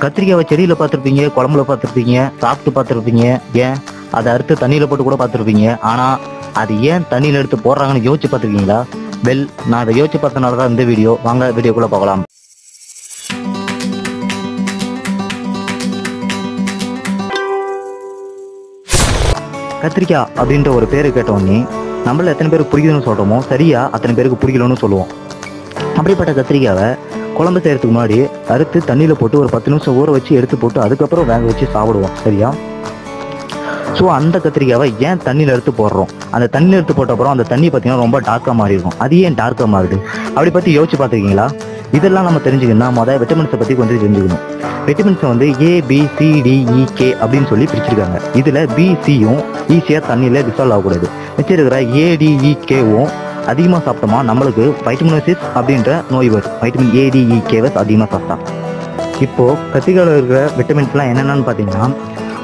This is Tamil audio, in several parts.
கத்திரிக்காவை செடியில் பார்த்துருப்பீங்க, குழம்புல பார்த்துருப்பீங்க, சாப்பிட்டு பார்த்துருப்பீங்க, ஏன் அதை அறுத்து தண்ணியில் போட்டு கூட பார்த்துருப்பீங்க. ஆனால் அது ஏன் தண்ணியில் எடுத்து போடுறாங்கன்னு யோசிச்சு பார்த்துருக்கீங்களா? வெல், நான் அதை யோசிச்சு பார்த்தனால தான் இந்த வீடியோ. வாங்க வீடியோக்குள்ளே பார்க்கலாம். கத்திரிக்காய் அப்படின்ற ஒரு பேர் கேட்டோடனே நம்மள எத்தனை பேருக்கு பிடிக்குதுன்னு சொல்கிறோமோ சரியா அத்தனை பேருக்கு பிடிக்கலன்னு சொல்லுவோம். அப்படிப்பட்ட கத்திரிக்காவை குழம்பு செய்யறதுக்கு முன்னாடி அறுத்து தண்ணியில் போட்டு ஒரு 10 நிமிஷம் ஊற வச்சு எடுத்து போட்டு அதுக்கப்புறம் வேக வச்சு சாப்பிடுவோம், சரியா? ஸோ அந்த கத்திரிக்காவை ஏன் தண்ணியில் எடுத்து போடுறோம்? அந்த தண்ணியில் எடுத்து போட்ட அப்புறம் அந்த தண்ணி பார்த்தீங்கன்னா ரொம்ப டார்க்காக மாறி இருக்கும். அது ஏன் டார்க்காக மாறுது அப்படி பற்றி யோசிச்சு பார்த்துருக்கீங்களா? இதெல்லாம் நம்ம தெரிஞ்சுக்கணும்னா முதல் விட்டமின்ஸை பற்றி கொஞ்சம் தெரிஞ்சுக்கணும். விட்டமின்ஸை வந்து ABCDEK அப்படின்னு சொல்லி பிரிச்சிருக்காங்க. இதில் BCயும் ஈஸியாக தண்ணியில் டிசால்வ் ஆகக்கூடாது. மிச்சம் இருக்கிற ADEKவும் அதிகமாக சாப்பிட்டோமா நம்மளுக்கு வைட்டமினோசிஸ் அப்படின்ற நோய் வரும். வைட்டமின் ADEKவை அதிகமாக சாப்பிட்டா. இப்போது கத்திரிக்காயில் இருக்கிற விட்டமின்ஸ்லாம் என்னென்னு பார்த்தீங்கன்னா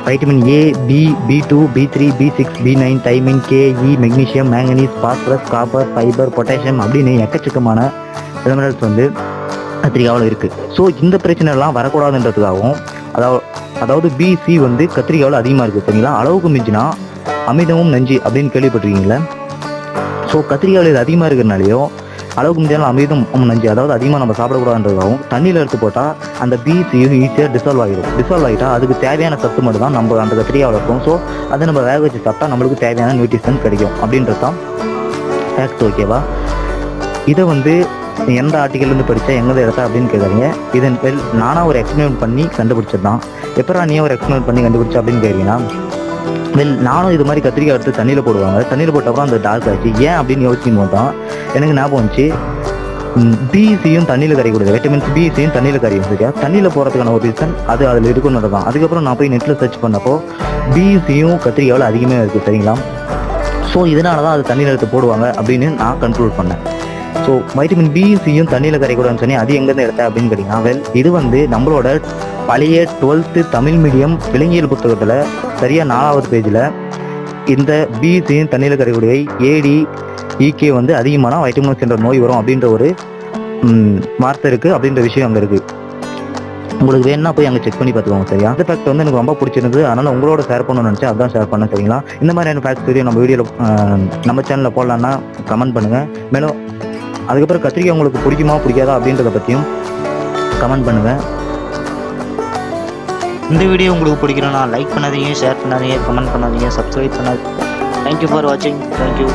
vitamin A, B, B2, B3, B6, B9, thymine, K, E, magnesium, manganese, phosphorus, copper, fibre, potassium அப்படின்னு எக்கச்சக்கமான மினரல்ஸ் வந்து கத்திரிக்காவில் இருக்குது. ஸோ இந்த பிரச்சனைலாம் வரக்கூடாதுன்றதுக்காகவும் அதாவது BC வந்து கத்திரிக்காவில் அதிகமாக இருக்குது, சரிங்களா? அளவுக்கு மிஞ்சினா அமிர்தமும் நஞ்சு அப்படின்னு கேள்விப்பட்டிருக்கீங்களா? ஸோ கத்திரிக்காவில் இது அதிகமாக இருக்கிறனாலையோ அளவுக்கு மிஞ்சினாலும் அமிர்தம் நஞ்சு, அதாவது அதிகமாக நம்ம சாப்பிடக்கூடாதுன்றதாகவும் தண்ணியில் எடுத்து போட்டால் அந்த BCயும் ஈஸியாக டிசால்வ் ஆகிடும். டிசால்வ் ஆகிட்டால் அதுக்கு தேவையான சத்து மட்டும் தான் நம்ம அந்த கத்திரிக்காவில் இருக்கும். ஸோ அதை நம்ம வேக வச்சு சாப்பிட்டா நம்மளுக்கு தேவையான நியூட்ரிஷன் கிடைக்கும் அப்படின்றது தான் ஃபேக்ட், ஓகேவா? இதை வந்து எந்த ஆர்டிக்கல்லேருந்து படித்தா எங்கே எடுத்தா அப்படின்னு கேட்குறீங்க. இதன் பேர் நானாக ஒரு எக்ஸ்பிளைன் பண்ணி கண்டுபிடிச்சது தான். எப்போ நீ ஒரு எக்ஸ்பிளைன் பண்ணி கண்டுபிடிச்சா அப்படின்னு கேட்குறீங்கன்னா, நானும் இது மாதிரி கத்திரிக்காய் எடுத்து தண்ணியில் போடுவாங்க. தண்ணியில் போட்டப்பறம் அந்த டார்க் ஆச்சு. ஏன் அப்படின்னு யோசிக்கும் போது தான் எனக்கு ஞாபகம் வந்துச்சு, BCயும் தண்ணியில் கரைக்கூடாது, வைட்டமின்ஸ் BCயும் தண்ணியில் கரையும், சரியா? தண்ணியில் போகிறதுக்கான ஒரு ரீசன் அது அதில் இருக்குன்னு தான். அதுக்கப்புறம் நான் போய் நெட்டில் சர்ச் பண்ணப்போ BCயும் கத்திரிக்காவில் அதிகமாக இருக்குது, சரிங்களா? ஸோ இதனால தான் அது தண்ணியில் எடுத்து போடுவாங்க அப்படின்னு நான் கன்க்ளூட் பண்ணேன். ஸோ வைட்டமின் BCயும் தண்ணியில் கரைக்கூடாதுன்னு சொன்னி அது எங்கேருந்து எடுத்தேன் அப்படின்னு கேட்டிங்கன்னா, வெல், இது வந்து நம்மளோட பழைய 12th தமிழ் மீடியம் விலங்கியல் புத்தகத்தில் சரியாக 4வது பேஜில் இந்த BCயும் தண்ணியில் கரைக்கூடிய ADEK வந்து அதிகமான வைட்டமின்ஸ் என்ற நோய் வரும் அப்படின்ற ஒரு வார்த்தை இருக்குது, அப்படின்ற விஷயம் அங்கே இருக்குது. உங்களுக்கு வேணும்னா போய் அங்கே செக் பண்ணி பார்த்துக்கோங்க, சரியா? அந்த ஃபேக்ட் வந்து எனக்கு ரொம்ப பிடிச்சிருந்தது, அதனால் உங்களோட ஷேர் பண்ணணும்னு நினச்சா அதான் ஷேர் பண்ணேன், சரிங்களா? இந்த மாதிரியான ஃபேக்ட்ஸ் வீடியோ நம்ம வீடியோவில் நம்ம சேனலில் போடலான்னா கமெண்ட் பண்ணுங்கள். மேலும் அதுக்கப்புறம் கத்திரிக்காய் உங்களுக்கு பிடிக்குமா பிடிக்காதா அப்படின்றத பற்றியும் கமெண்ட் பண்ணுங்கள். இந்த வீடியோ உங்களுக்கு பிடிக்கணும்னா லைக் பண்ணாதீங்க, ஷேர் பண்ணாதீங்க, கமெண்ட் பண்ணாதீங்க, சப்ஸ்கிரைப் பண்ணாதீங்க. தேங்க்யூ ஃபார் வாட்சிங். தேங்க்யூ.